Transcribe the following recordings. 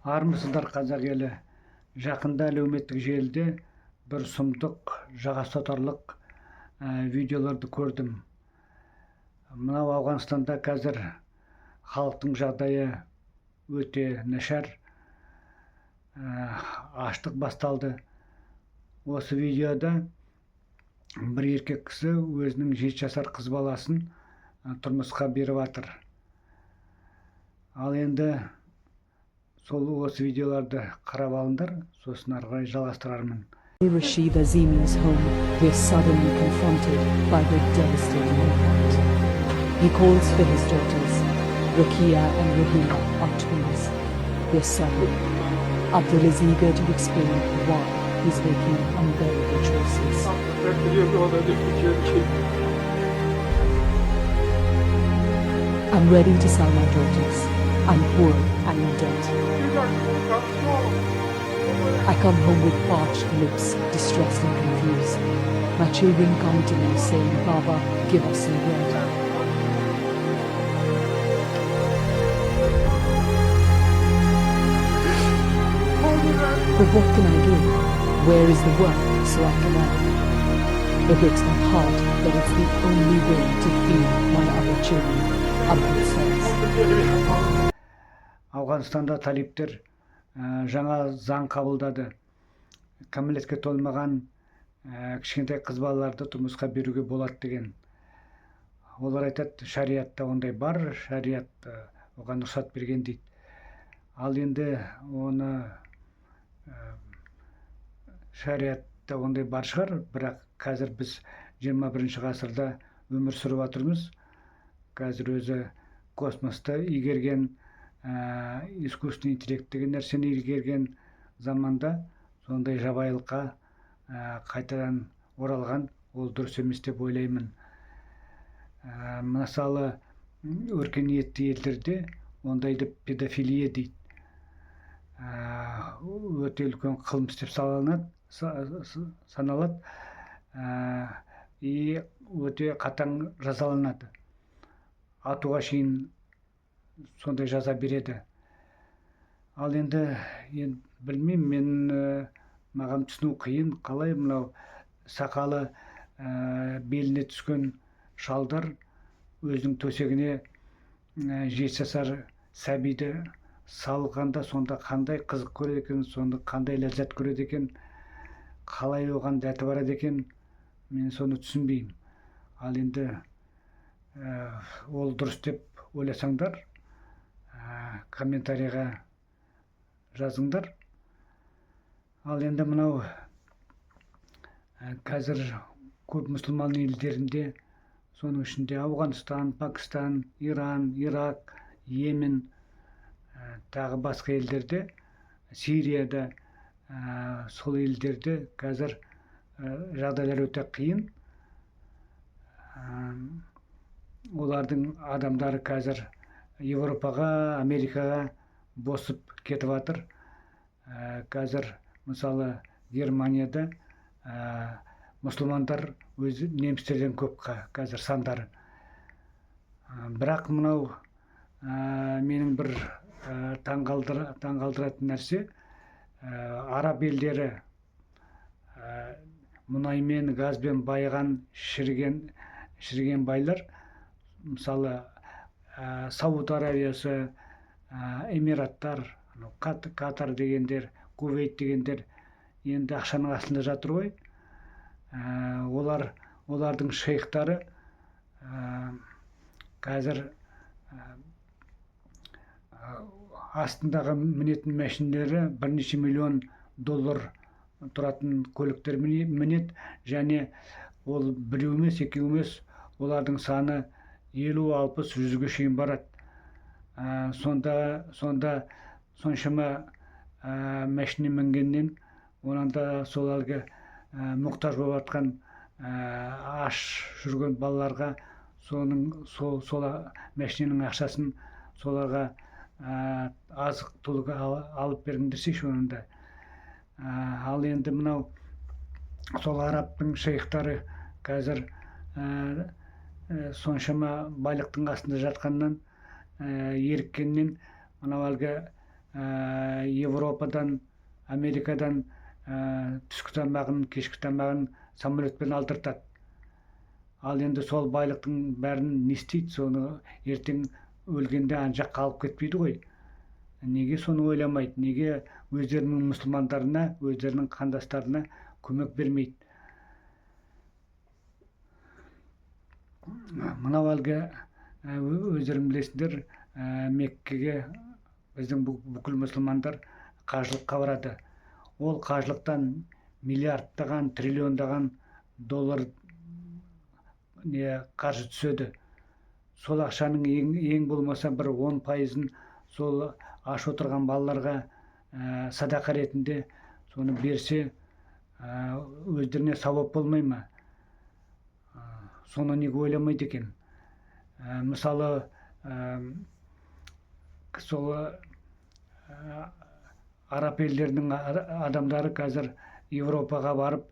Армысыздар қазақ елі. Жақында әлеуметтік желіде бір сұмдық, жаға ұстатарлық видеоларды көрдім. Мынау Ауғанстанда қазір халықтың жағдайы өте нашар. Аштық басталды. Осы видеода бір еркек кісі өзінің 7 жасар қыз баласын тұрмысқа беріп жатыр. Ал енді сол осы видеоларды қарап алыңдар, сосын ары қарай жалғастырармын. Rashid Azimi's home, we're suddenly confronted by the devastating impact. He calls for his daughters. Rukia and Rahima are twins. Their son, Abdul, is eager to explain why he's making unbearable choices. I'm ready to sell my daughters. I'm poor and in debt. I come home with parched lips, distressed and confused. My children come to me saying, Baba, give us some bread. But what can I do? Where is the work so I can earn? It breaks my heart that it's the only way to feed my other children. Abdul says. Ауғанстанда талиптер жаңа заң қабылдады. Кәмелетке толмаған кішкентай қыз балаларды тұрмысқа беруге болады деген. Олар айтады, шариатта ондай бар, шариат оған рұқсат берген дейді. Ал енді оны шариатта ондай бар шығар, бірақ қазір біз 21 ғасырда өмір сүріп жатырмыз. Қазір өзі космосты игерген, искусственный интеллект деген нәрсені игерген заманда сондай жабайылыққа қайтадан оралған, ол дұрыс емес деп ойлаймын. Мысалы, өркениетті елдерде ондайды педофилия дейді. Өте үлкен қылмыс деп саналады и өте қатаң жазаланады. Атуға шейін сондай жаза береді. Ал енді білмеймін, маған түсіну қиын, қалай мынау сақалы беліне түскен шалдар өзінің төсегіне 7 жасар сәбиді салғанда сонда қандай қызық көреді екен, сонда қандай ләззат көреді екен, қалай оған дәті барады екен, мен соны түсінбеймін. Ал енді ол дұрыс деп ойласаңдар, комментарийға жазыңдар. Ал енді мынау қазір көп мұсылман елдерінде, соның ішінде Ауғанстан, Пакистан, Иран, Ирак, Йемен, тағы басқа елдерде, Сирияда, сол елдерде қазір жағдайлар өте қиын. Олардың адамдары қазір Европаға, Америкаға босып кетіп жатыр. Қазір мысалы Германияда мұсылмандар өзі немістерден көп қазір сандары. Бірақ мынау менің бір таңғалдыратын нәрсе, араб елдері мұнаймен, газбен байыған шіріген байлар, мысалы Сауд Аравиясы, Эмираттар, Катар дегендер, Кувейт дегендер енді ақшаның астында жатыр ғой. Олардың шейхтары қазір астындағы мінетін мәшинелері бірнеше миллион доллар тұратын көліктер мінеді, және ол біреу емес, екеу емес, олардың саны 50-60-100-ге шейін барады. Сонда соншама мәшіне мінгеннен, онан да сол әлгі мұқтаж болып жатқан аш жүрген балаларға сол мәшиненің ақшасын соларға азық түлік алып бергендерсейші онында. Ал енді мынау сол арабтың шейхтары қазір соншама байлықтың астында жатқаннан, еріккеннен мынау әлгі Европадан, Америкадан түскі тамағын, кешкі тамағын самолетпен алдыртады. Ал енді сол байлықтың бәрін не істейді? Соны ертең өлгенде ана жаққа алып кетпейді ғой. Неге соны ойламайды? Неге өздерінің мұсылмандарына, өздерінің қандастарына көмек бермейді? Мынау әлгі өздерің білесіңдер, Меккеге біздің бүкіл мұсылмандар қажылыққа барады. Ол қажылықтан миллиардтаған, триллиондаған доллар қаржы түседі. Сол ақшаның ең болмаса бір 10%-ын сол аш отырған балаларға садақа ретінде соны берсе, өздеріне сауап болмай ма? Соны неге ойламайды екен? Мысалы, сол араб елдерінің адамдары қазір Европаға барып,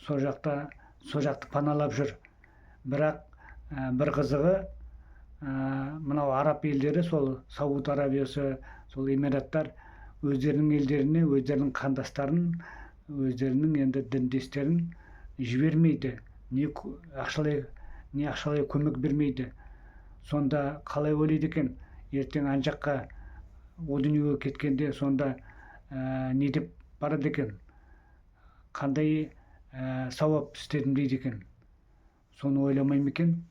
сол жақты паналап жүр. Бірақ бір қызығы, мынау араб елдері, сол Сауд Арабиясы, сол Эмираттар өздерінің елдеріне, өздерінің қандастарын, өздерінің енді діндестерін жібермейді. Не ақшалай көмек бермейді. Сонда қалай ойлайды екен? Ертең ана жаққа о дүниеге кеткенде сонда не деп барады екен? Қандай сауап істедім дейді екен? Соны ойламай ма екен?